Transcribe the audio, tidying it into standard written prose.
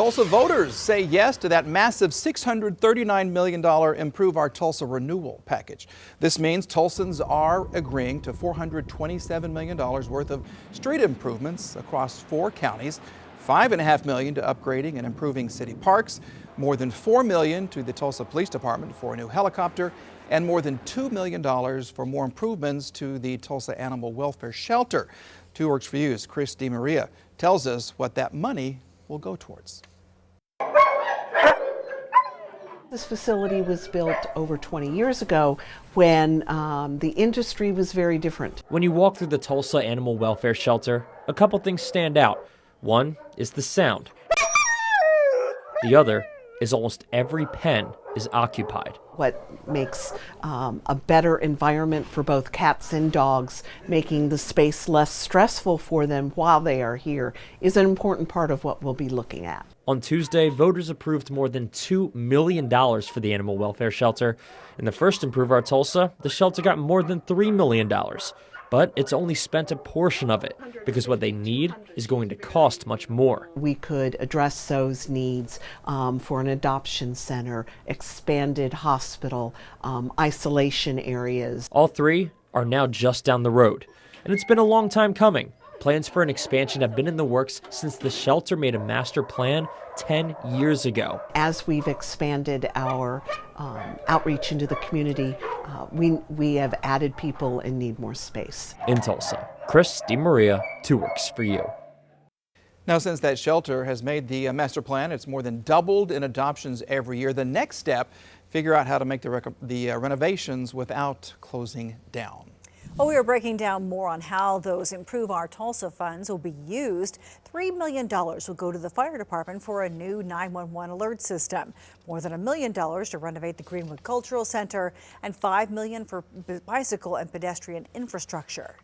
Tulsa voters say yes to that massive $639 million Improve Our Tulsa renewal package. This means Tulsans are agreeing to $427 million worth of street improvements across 4 counties, $5.5 million to upgrading and improving city parks, more than $4 million to the Tulsa Police Department for a new helicopter, and more than $2 million for more improvements to the Tulsa Animal Welfare Shelter. 2 Works for You's Chris DeMaria tells us what that money will go towards. This facility was built over 20 years ago when the industry was very different. When you walk through the Tulsa Animal Welfare Shelter, a couple things stand out. One is the sound. The other is almost every pen is occupied. What makes a better environment for both cats and dogs, making the space less stressful for them while they are here, is an important part of what we'll be looking at. On Tuesday, voters approved more than $2 million for the Animal Welfare Shelter. In the first Improve Our Tulsa, the shelter got more than $3 million. But it's only spent a portion of it because what they need is going to cost much more. We could address those needs for an adoption center, expanded hospital, isolation areas. All 3 are now just down the road, and it's been a long time coming. Plans for an expansion have been in the works since the shelter made a master plan 10 years ago. As we've expanded our outreach into the community, we have added people and need more space. In Tulsa, Chris DeMaria, 2 Works for You. Now, since that shelter has made the master plan, it's more than doubled in adoptions every year. The next step, figure out how to make the renovations without closing down. Well, we are breaking down more on how those Improve Our Tulsa funds will be used. $3 million will go to the fire department for a new 911 alert system, more than $1 million to renovate the Greenwood Cultural Center, and $5 million for bicycle and pedestrian infrastructure.